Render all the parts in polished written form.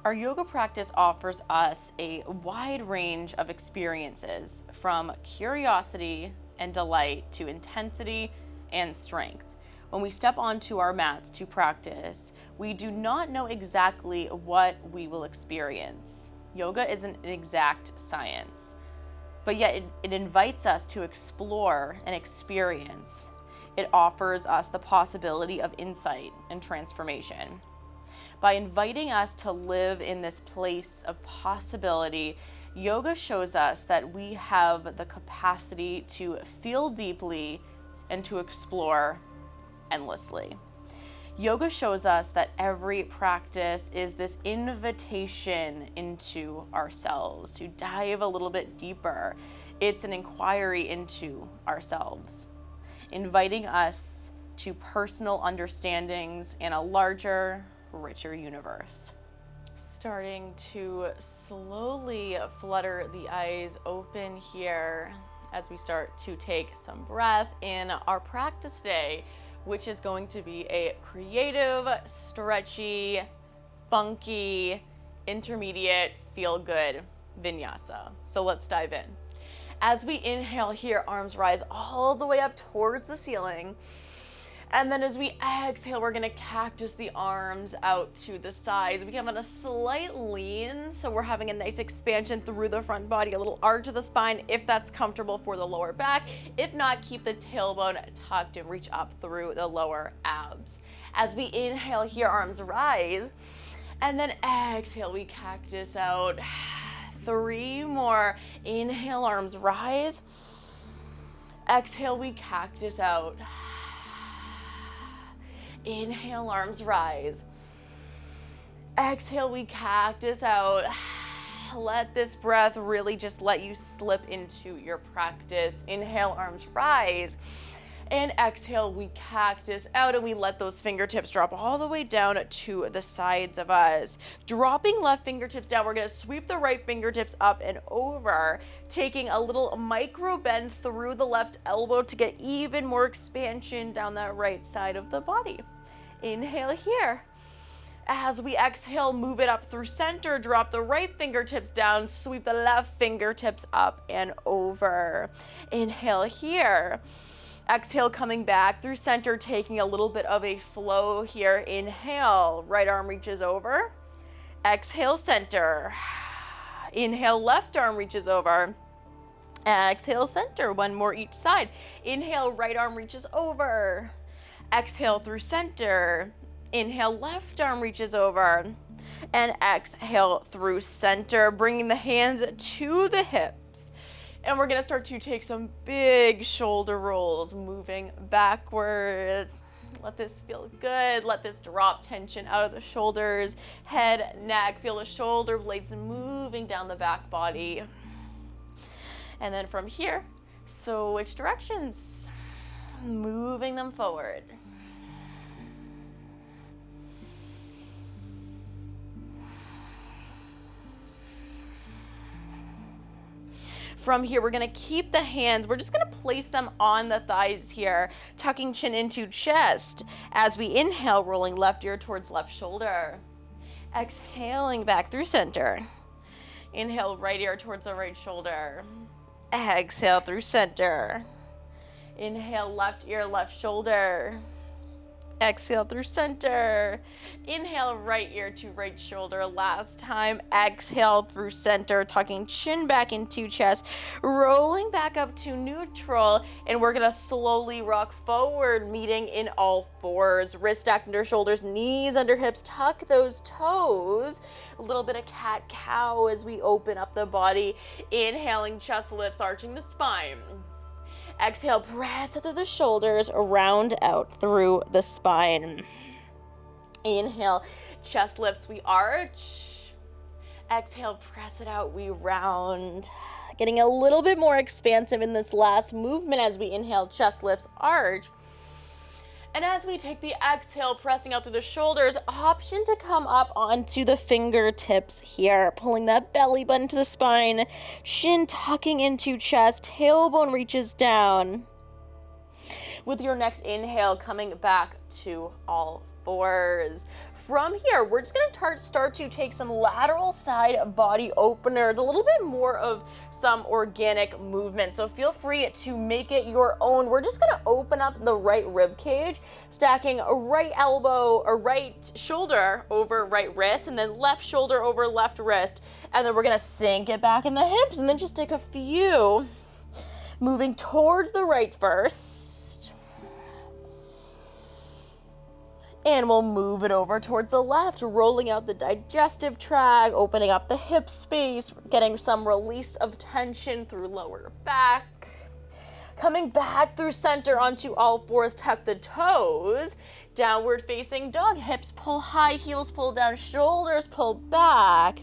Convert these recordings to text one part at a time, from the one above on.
Our yoga practice offers us a wide range of experiences, from curiosity and delight to intensity and strength. When we step onto our mats to practice, we do not know exactly what we will experience. Yoga isn't an exact science, but yet it invites us to explore and experience. It offers us the possibility of insight and transformation. By inviting us to live in this place of possibility, yoga shows us that we have the capacity to feel deeply and to explore endlessly. Yoga shows us that every practice is this invitation into ourselves to dive a little bit deeper. It's an inquiry into ourselves, inviting us to personal understandings in a larger, richer universe. Starting to slowly flutter the eyes open here as we start to take some breath in our practice today, which is going to be a creative, stretchy, funky, intermediate, feel-good vinyasa. So let's dive in. As we inhale here, arms rise all the way up towards the ceiling. And then as we exhale, we're gonna cactus the arms out to the sides. We have on a slight lean, so we're having a nice expansion through the front body, a little arch of the spine if that's comfortable for the lower back. If not, keep the tailbone tucked and reach up through the lower abs. As we inhale here, arms rise. And then exhale, we cactus out. 3 more. Inhale, arms rise. Exhale, we cactus out. Inhale, arms rise. Exhale, we cactus out. Let this breath really just let you slip into your practice. Inhale, arms rise. And exhale, we cactus out, and we let those fingertips drop all the way down to the sides of us. Dropping left fingertips down, we're gonna sweep the right fingertips up and over, taking a little micro bend through the left elbow to get even more expansion down that right side of the body. Inhale here. As we exhale, move it up through center, drop the right fingertips down, sweep the left fingertips up and over. Inhale here. Exhale, coming back through center, taking a little bit of a flow here. Inhale, right arm reaches over. Exhale, center. Inhale, left arm reaches over. Exhale, center. One more each side. Inhale, right arm reaches over. Exhale through center. Inhale, left arm reaches over. And exhale through center, bringing the hands to the hips. And we're gonna start to take some big shoulder rolls, moving backwards. Let this feel good. Let this drop tension out of the shoulders, head, neck. Feel the shoulder blades moving down the back body. And then from here, switch directions, moving them forward. From here, we're gonna keep the hands, we're just gonna place them on the thighs here, tucking chin into chest. As we inhale, rolling left ear towards left shoulder. Exhaling back through center. Inhale, right ear towards the right shoulder. Exhale through center. Inhale, left ear, left shoulder. Exhale through center. Inhale, right ear to right shoulder. Last time. Exhale through center, tucking chin back into chest, rolling back up to neutral, and we're gonna slowly rock forward, meeting in all fours. Wrist stacked under shoulders, knees under hips, tuck those toes. A little bit of cat-cow as we open up the body. Inhaling, chest lifts, arching the spine. Exhale, press it through the shoulders, round out through the spine. Inhale, chest lifts, we arch. Exhale, press it out, we round. Getting a little bit more expansive in this last movement as we inhale, chest lifts, arch. And as we take the exhale, pressing out through the shoulders, option to come up onto the fingertips here, pulling that belly button to the spine, shin tucking into chest, tailbone reaches down. With your next inhale, coming back to all fours. From here, we're just gonna start to take some lateral side body openers, a little bit more of some organic movement. So feel free to make it your own. We're just gonna open up the right rib cage, stacking a right elbow or right shoulder over right wrist, and then left shoulder over left wrist. And then we're gonna sink it back in the hips, and then just take a few, moving towards the right first. And we'll move it over towards the left, rolling out the digestive tract, opening up the hip space, getting some release of tension through lower back. Coming back through center onto all fours, tuck the toes. Downward facing dog, hips pull high, heels pull down, shoulders pull back.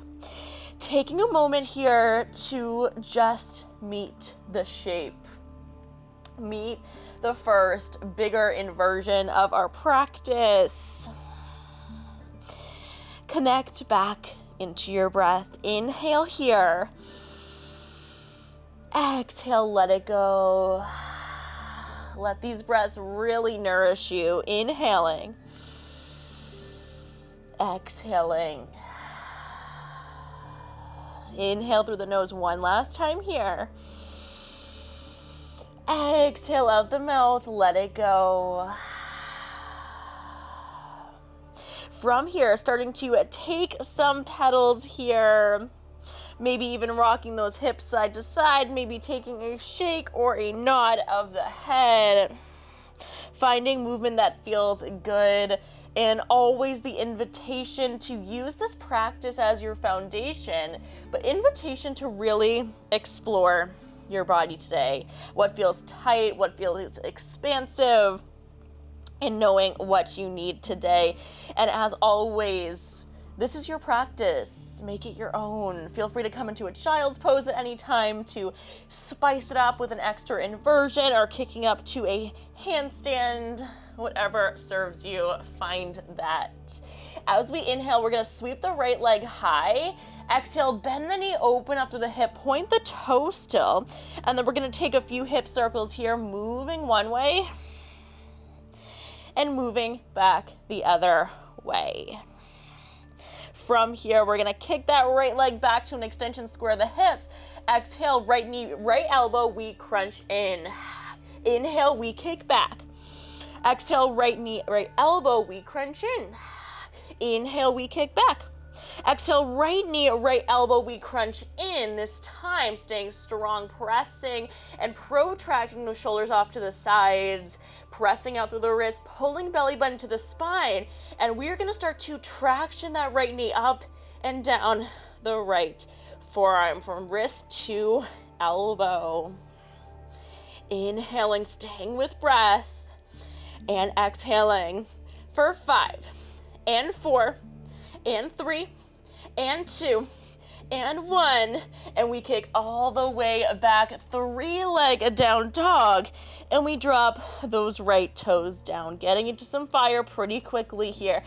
Taking a moment here to just meet the shape. Meet the first bigger inversion of our practice. Connect back into your breath. Inhale here. Exhale, let it go. Let these breaths really nourish you. Inhaling. Exhaling. Inhale through the nose one last time here. Exhale out the mouth, let it go. From here, starting to take some pedals here, maybe even rocking those hips side to side, maybe taking a shake or a nod of the head, finding movement that feels good, and always the invitation to use this practice as your foundation, but invitation to really explore your body today, what feels tight, what feels expansive, and knowing what you need today. And as always, this is your practice. Make it your own. Feel free to come into a child's pose at any time to spice it up with an extra inversion or kicking up to a handstand. Whatever serves you, find that. As we inhale, we're gonna sweep the right leg high. Exhale, bend the knee, open up to the hip, point the toe still, and then we're gonna take a few hip circles here, moving one way and moving back the other way. From here, we're gonna kick that right leg back to an extension, square the hips. Exhale, right knee, right elbow, we crunch in. Inhale, we kick back. Exhale, right knee, right elbow, we crunch in. Inhale, we kick back. Exhale, right knee, right elbow, we crunch in. This time, staying strong, pressing and protracting those shoulders off to the sides, pressing out through the wrist, pulling belly button to the spine. And we're gonna start to traction that right knee up and down the right forearm from wrist to elbow. Inhaling, staying with breath, and exhaling for 5 and 4 and 3 and 2 and 1, and we kick all the way back, 3-leg down dog, and we drop those right toes down, getting into some fire pretty quickly here.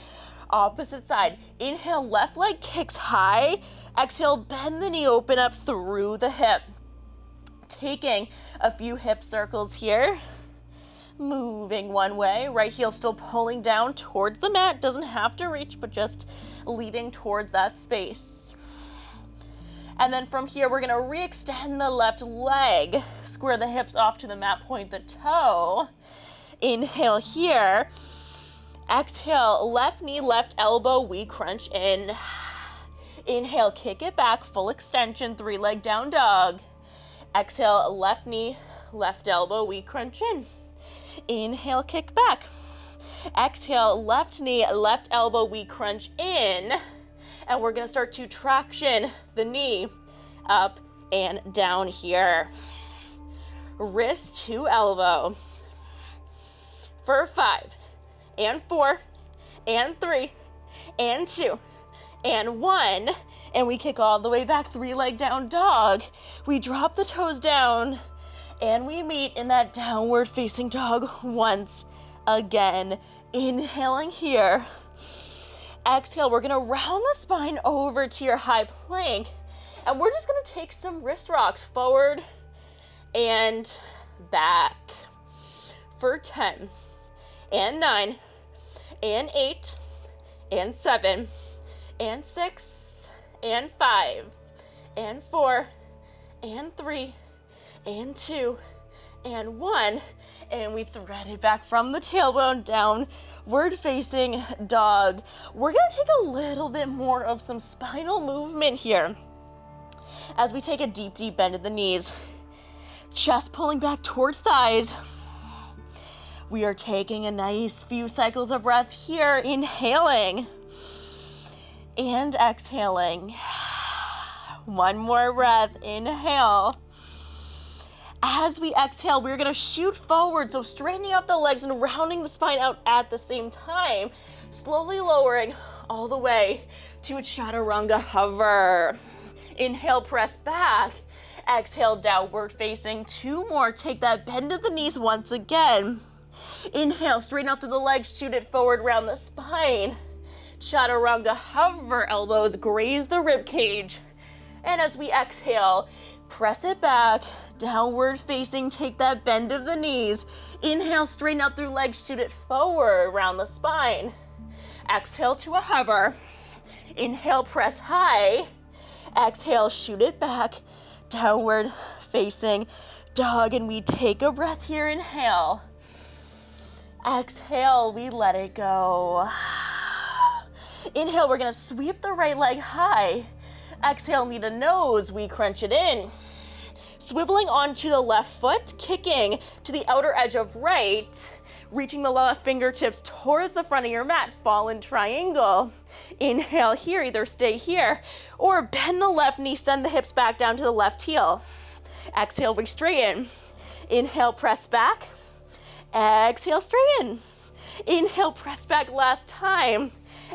Opposite side, inhale, left leg kicks high. Exhale, bend the knee, open up through the hip, taking a few hip circles here. Moving one way, right heel still pulling down towards the mat, doesn't have to reach, but just leading towards that space. And then from here, we're gonna re-extend the left leg, square the hips off to the mat, point the toe. Inhale here. Exhale, left knee, left elbow, we crunch in. Inhale, kick it back, full extension, 3-leg down dog. Exhale, left knee, left elbow, we crunch in. Inhale, kick back. Exhale, left knee, left elbow, we crunch in. And we're gonna start to traction the knee up and down here. Wrist to elbow. For 5 and 4 and 3 and 2 and 1. And we kick all the way back, 3-leg down dog. We drop the toes down, and we meet in that downward facing dog once again. Inhaling here. Exhale, we're gonna round the spine over to your high plank, and we're just gonna take some wrist rocks forward and back for 10 and 9 and 8 and 7, and 6, and 5, and 4, and 3, and 2, and 1, and we thread it back from the tailbone, downward facing dog. We're gonna take a little bit more of some spinal movement here as we take a deep, deep bend of the knees. Chest pulling back towards thighs. We are taking a nice few cycles of breath here, inhaling and exhaling. One more breath, inhale. As we exhale, we're gonna shoot forward, so straightening up the legs and rounding the spine out at the same time, slowly lowering all the way to a chaturanga hover. Inhale, press back. Exhale, downward facing. 2 more. Take that bend of the knees once again. Inhale, straighten out through the legs, shoot it forward, round the spine. Chaturanga hover, elbows graze the rib cage. And as we exhale, press it back, downward facing, take that bend of the knees. Inhale, straighten out through legs, shoot it forward, round the spine. Exhale to a hover. Inhale, press high. Exhale, shoot it back, downward facing dog, and we take a breath here. Inhale. Exhale, we let it go. Inhale, we're gonna sweep the right leg high. Exhale, knee to nose, we crunch it in. Swiveling onto the left foot, kicking to the outer edge of right, reaching the left fingertips towards the front of your mat, fallen triangle. Inhale here, either stay here or bend the left knee, send the hips back down to the left heel. Exhale, we straighten. Inhale, press back. Exhale, straighten. Inhale, press back last time.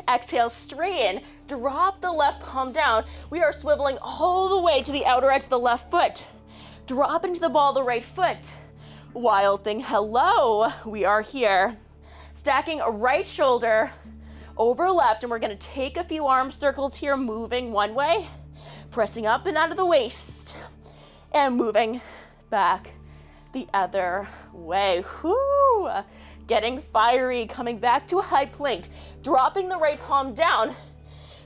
Exhale, straighten. Drop the left palm down. We are swiveling all the way to the outer edge of the left foot. Drop into the ball of the right foot. Wild thing, hello, we are here. Stacking right shoulder over left, and we're gonna take a few arm circles here, moving one way, pressing up and out of the waist, and moving back the other way. Whoo! Getting fiery, coming back to a high plank, dropping the right palm down,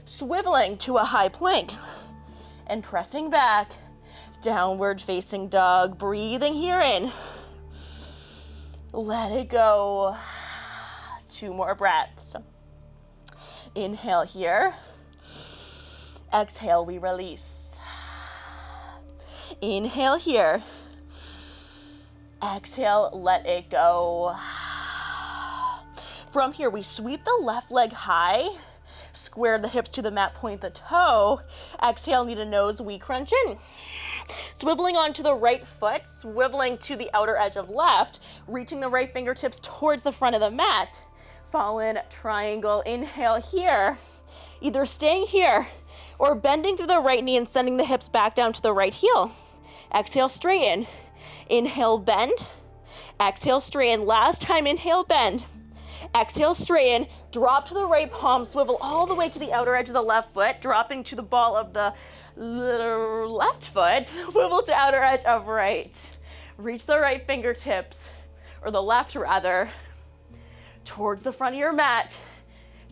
swiveling to a high plank, and pressing back, downward facing dog, breathing here in. Let it go. 2 more breaths. Inhale here. Exhale, we release. Inhale here. Exhale, let it go. From here, we sweep the left leg high, square the hips to the mat, point the toe. Exhale, knee to nose, we crunch in. Swiveling onto the right foot, swiveling to the outer edge of left, reaching the right fingertips towards the front of the mat. Fallen triangle. Inhale here, either staying here or bending through the right knee and sending the hips back down to the right heel. Exhale, straighten. Inhale, bend. Exhale, straighten. Last time, inhale, bend. Exhale, straighten. Drop to the right palm, swivel all the way to the outer edge of the left foot, dropping to the ball of the left foot, swivel to outer edge of right. Reach the right fingertips, or the left rather, towards the front of your mat,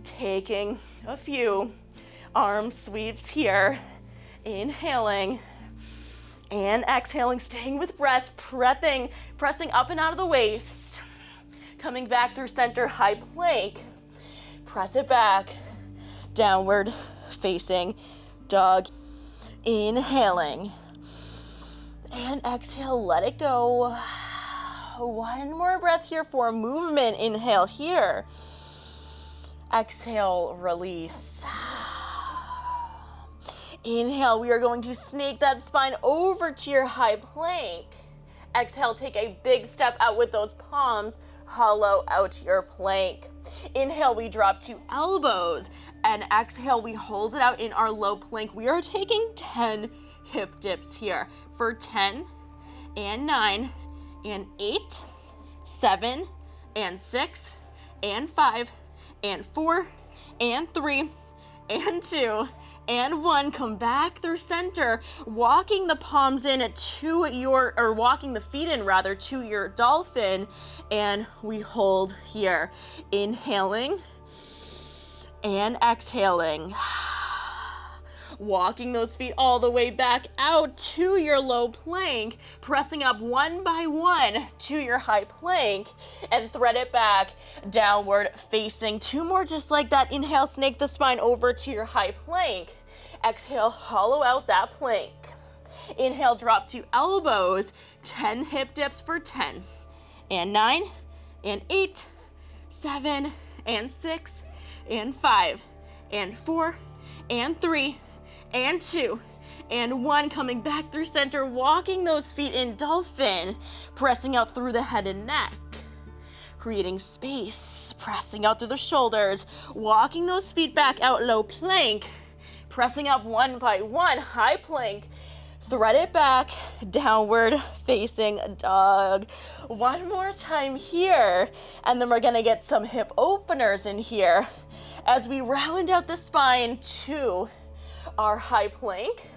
taking a few arm sweeps here. Inhaling and exhaling, staying with breath, pressing up and out of the waist. Coming back through center, high plank. Press it back, downward facing dog. Inhaling and exhale, let it go. 1 more breath here for movement. Inhale here. Exhale, release. Inhale, we are going to snake that spine over to your high plank. Exhale, take a big step out with those palms, hollow out your plank. Inhale, we drop to elbows, and exhale, we hold it out in our low plank. We are taking 10 hip dips here for 10 and 9 and 8, 7 and 6 and 5 and 4 and 3 and 2 and 1. Come back through center, walking the palms in to your, or walking the feet in rather, to your dolphin, and we hold here. Inhaling and exhaling. Walking those feet all the way back out to your low plank, pressing up one by one to your high plank, and thread it back, downward facing. 2 more just like that. Inhale, snake the spine over to your high plank. Exhale, hollow out that plank. Inhale, drop to elbows, 10 hip dips for 10, and 9, and 8, 7, and 6, and 5, and 4, and 3, and 2, and 1, coming back through center, walking those feet in dolphin, pressing out through the head and neck, creating space, pressing out through the shoulders, walking those feet back out, low plank, pressing up one by one, high plank, thread it back, downward facing dog. 1 more time here, and then we're gonna get some hip openers in here as we round out the spine to our high plank.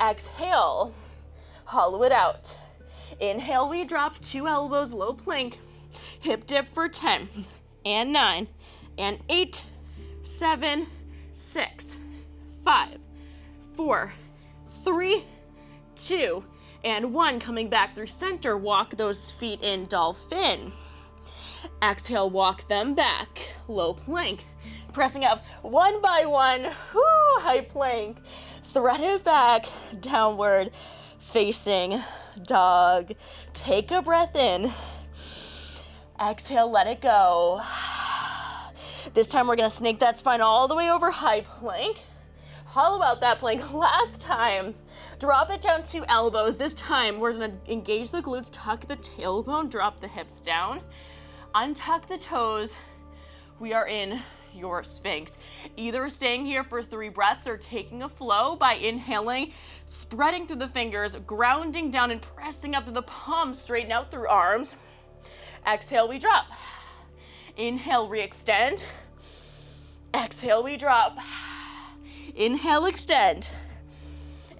Exhale, hollow it out. Inhale, we drop 2 elbows, low plank, hip dip for 10, and 9, and 8, 7, 6, 5, 4, 3, 2, and 1, coming back through center, walk those feet in dolphin. Exhale, walk them back, low plank, pressing up one by one, high plank, thread it back, downward facing dog. Take a breath in, exhale, let it go. This time we're gonna snake that spine all the way over, high plank, hollow out that plank. Last time, drop it down to elbows. This time we're gonna engage the glutes, tuck the tailbone, drop the hips down, untuck the toes. We are in your Sphinx. Either staying here for 3 breaths or taking a flow by inhaling, spreading through the fingers, grounding down and pressing up to the palms, straighten out through arms. Exhale, we drop. Inhale, re-extend. Exhale, we drop. Inhale, extend.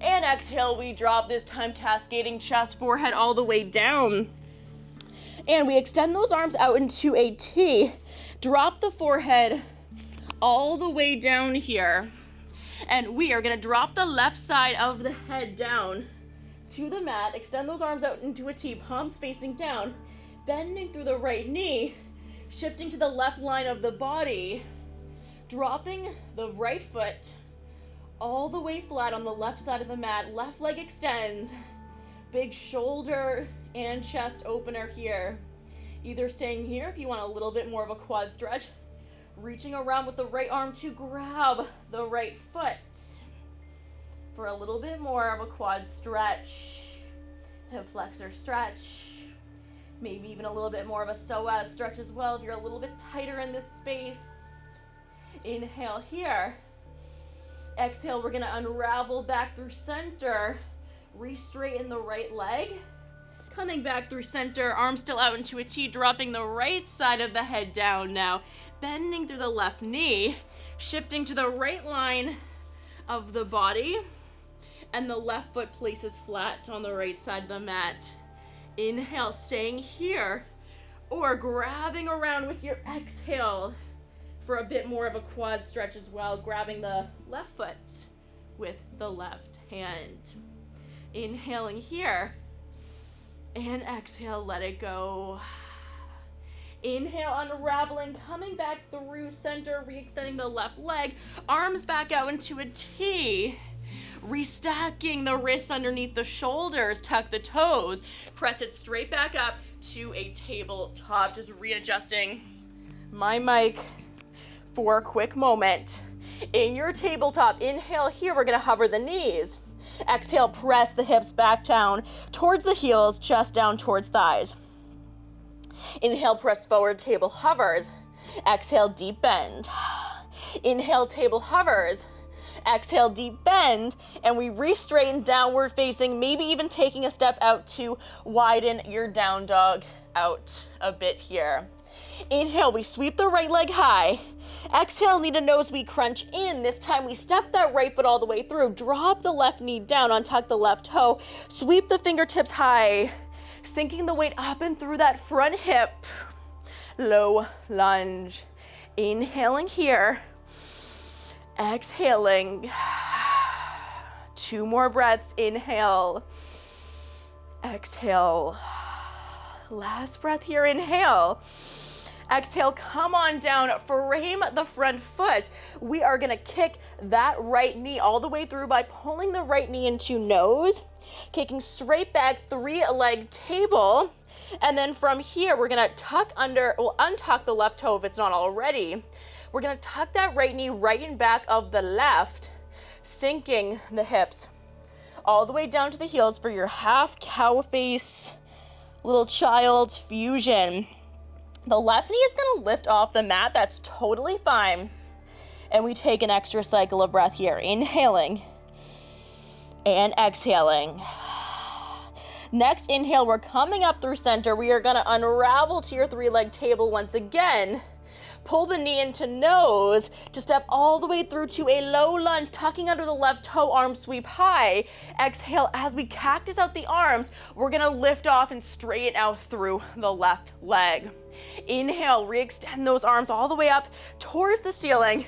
And exhale, we drop, this time cascading chest, forehead all the way down. And we extend those arms out into a T. Drop the forehead all the way down here. And we are gonna drop the left side of the head down to the mat. Extend those arms out into a T, palms facing down, bending through the right knee, shifting to the left line of the body, dropping the right foot all the way flat on the left side of the mat. Left leg extends, big shoulder and chest opener here. Either staying here if you want a little bit more of a quad stretch, reaching around with the right arm to grab the right foot for a little bit more of a quad stretch, hip flexor stretch, maybe even a little bit more of a psoas stretch as well if you're a little bit tighter in this space. Inhale here. Exhale, we're gonna unravel back through center, re-straighten the right leg, coming back through center, arms still out into a T, dropping the right side of the head down now, bending through the left knee, shifting to the right line of the body, and the left foot places flat on the right side of the mat. Inhale, staying here, or grabbing around with your exhale for a bit more of a quad stretch as well, grabbing the left foot with the left hand. Inhaling here, and exhale, let it go. Inhale, unraveling, coming back through center, re-extending the left leg, arms back out into a T, restacking the wrists underneath the shoulders, tuck the toes, press it straight back up to a tabletop. Just readjusting my mic for a quick moment. In your tabletop, inhale here, we're gonna hover the knees. Exhale, press the hips back down towards the heels, chest down towards thighs. Inhale, press forward, table hovers. Exhale, deep bend. Inhale, table hovers. Exhale, deep bend, and we re-straighten downward facing, maybe even taking a step out to widen your down dog out a bit here. Inhale, we sweep the right leg high. Exhale, knee to nose, we crunch in. This time we step that right foot all the way through. Drop the left knee down, untuck the left toe. Sweep the fingertips high, sinking the weight up and through that front hip. Low lunge. Inhaling here. Exhaling. 2 more breaths. Inhale. Exhale. Last breath here. Inhale. Exhale, come on down, frame the front foot. We are gonna kick that right knee all the way through by pulling the right knee into nose, kicking straight back, 3-leg table. And then from here, we're gonna untuck the left toe if it's not already. We're gonna tuck that right knee right in back of the left, sinking the hips all the way down to the heels for your half cow face, little child's fusion. The left knee is gonna lift off the mat, that's totally fine. And we take an extra cycle of breath here, inhaling and exhaling. Next inhale, we're coming up through center. We are gonna unravel to your 3-leg table once again. Pull the knee into nose to step all the way through to a low lunge, tucking under the left toe, arm sweep high. Exhale, as we cactus out the arms, we're gonna lift off and straighten out through the left leg. Inhale, re-extend those arms all the way up towards the ceiling.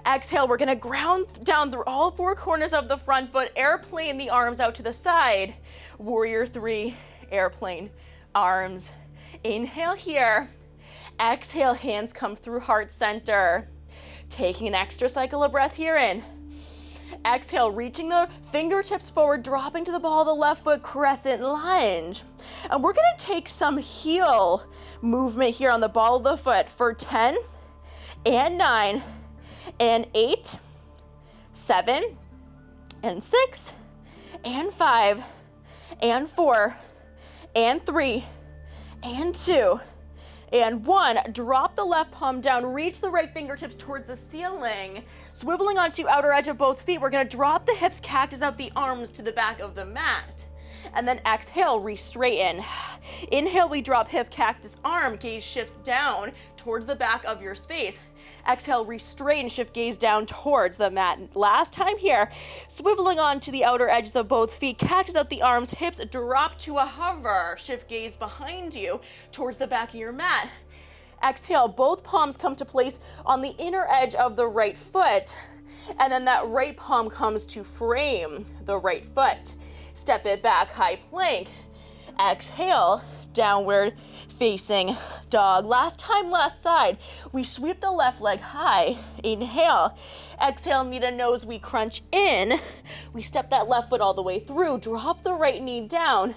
Exhale, we're gonna ground down through all 4 corners of the front foot, airplane the arms out to the side. Warrior 3, airplane arms. Inhale here. Exhale, hands come through heart center. Taking an extra cycle of breath here in. Exhale, reaching the fingertips forward, dropping to the ball of the left foot, crescent lunge. And we're gonna take some heel movement here on the ball of the foot for 10 and 9 and 8, 7 and 6 and 5 and 4 and 3 and 2 and 1. Drop the left palm down, reach the right fingertips towards the ceiling. Swiveling onto outer edge of both feet, we're gonna drop the hips, cactus out the arms to the back of the mat. And then exhale, re-straighten. Inhale, we drop hip, cactus, arm, gaze shifts down towards the back of your space. Exhale, re-straighten, shift gaze down towards the mat. Last time here, swiveling onto the outer edges of both feet, cactus out the arms, hips drop to a hover, shift gaze behind you towards the back of your mat. Exhale, both palms come to place on the inner edge of the right foot, and then that right palm comes to frame the right foot. Step it back, high plank. Exhale, downward facing dog. Last time, last side. We sweep the left leg high. Inhale. Exhale, knee to nose, we crunch in. We step that left foot all the way through. Drop the right knee down.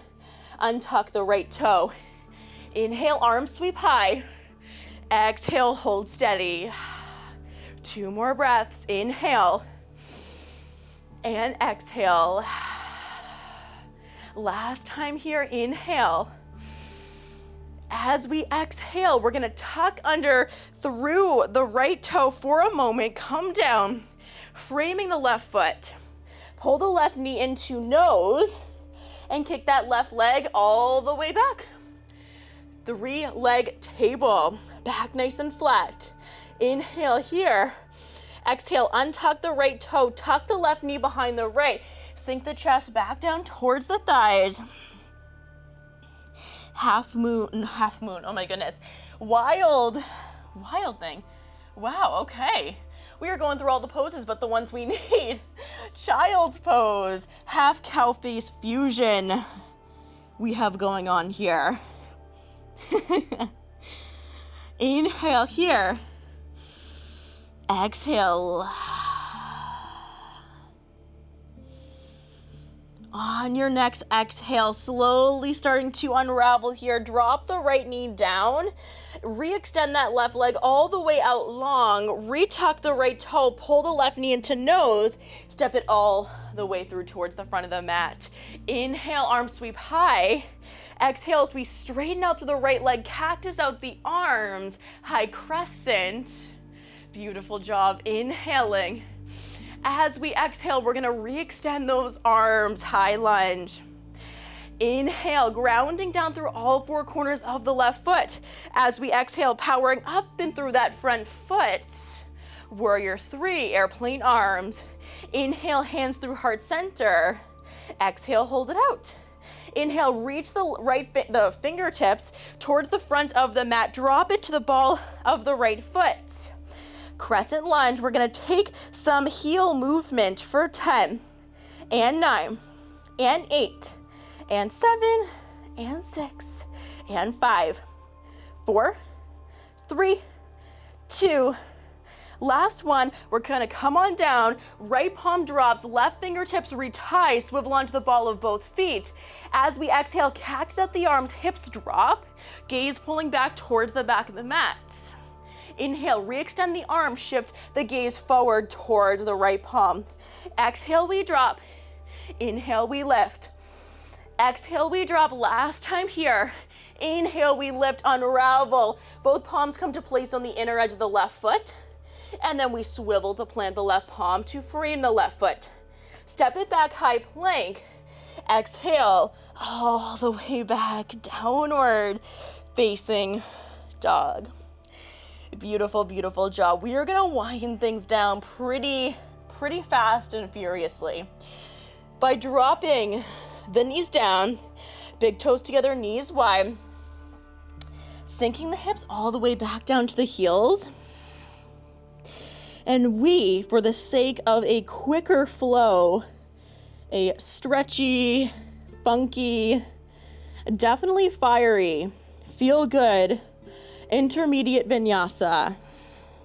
Untuck the right toe. Inhale, arms sweep high. Exhale, hold steady. 2 more breaths. Inhale and exhale. Last time here, inhale. As we exhale, we're gonna tuck under through the right toe for a moment, come down, framing the left foot. Pull the left knee into nose and kick that left leg all the way back. 3-leg table, back nice and flat. Inhale here. Exhale, untuck the right toe, tuck the left knee behind the right. Sink the chest back down towards the thighs. Half moon, oh my goodness. Wild thing. Wow, okay. We are going through all the poses, but the ones we need. Child's pose, half cow face fusion we have going on here. Inhale here. Exhale. On your next exhale, slowly starting to unravel here. Drop the right knee down. Re-extend that left leg all the way out long. Retuck the right toe. Pull the left knee into nose. Step it all the way through towards the front of the mat. Inhale, arm sweep high. Exhale as we straighten out through the right leg. Cactus out the arms. High crescent. Beautiful job. Inhaling. As we exhale, we're gonna re-extend those arms, high lunge. Inhale, grounding down through all 4 corners of the left foot. As we exhale, powering up and through that front foot. Warrior 3, airplane arms. Inhale, hands through heart center. Exhale, hold it out. Inhale, reach the fingertips towards the front of the mat. Drop it to the ball of the right foot. Crescent lunge. We're gonna take some heel movement for 10 and 9 and 8 and 7 and 6 and 5, 4, 3, 2, last one. We're gonna come on down, right palm drops, left fingertips retie, swivel onto the ball of both feet. As we exhale, cactus at the arms, hips drop, gaze pulling back towards the back of the mat. Inhale, re-extend the arms, shift the gaze forward towards the right palm. Exhale, we drop. Inhale, we lift. Exhale, we drop. Last time here. Inhale, we lift, unravel. Both palms come to place on the inner edge of the left foot. And then we swivel to plant the left palm to frame the left foot. Step it back, high plank. Exhale, all the way back, downward facing dog. Beautiful, beautiful job. We are gonna wind things down pretty fast and furiously by dropping the knees down, big toes together, knees wide, sinking the hips all the way back down to the heels. And we, for the sake of a quicker flow, a stretchy, funky, definitely fiery, feel good, intermediate vinyasa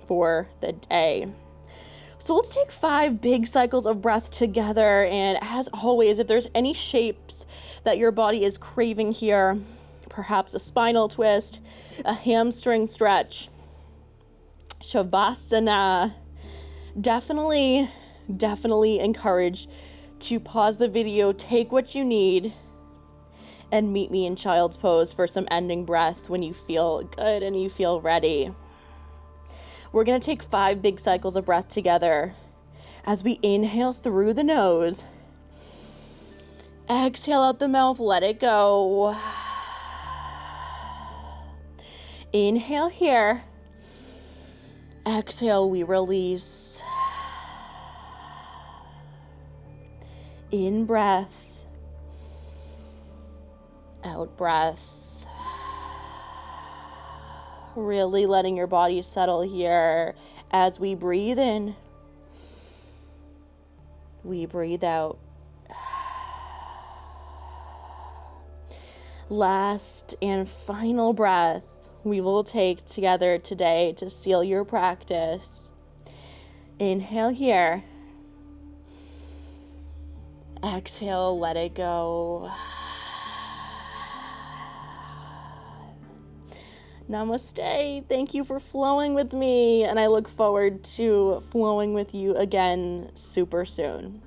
for the day. So let's take 5 big cycles of breath together. And as always, if there's any shapes that your body is craving here, perhaps a spinal twist, a hamstring stretch, shavasana, definitely encourage to pause the video, take what you need, and meet me in child's pose for some ending breath when you feel good and you feel ready. We're gonna take 5 big cycles of breath together as we inhale through the nose. Exhale out the mouth, let it go. Inhale here. Exhale, we release. In breath. Out breath. Really letting your body settle here as we breathe in. We breathe out. Last and final breath we will take together today to seal your practice. Inhale here. Exhale, let it go. Namaste. Thank you for flowing with me, and I look forward to flowing with you again super soon.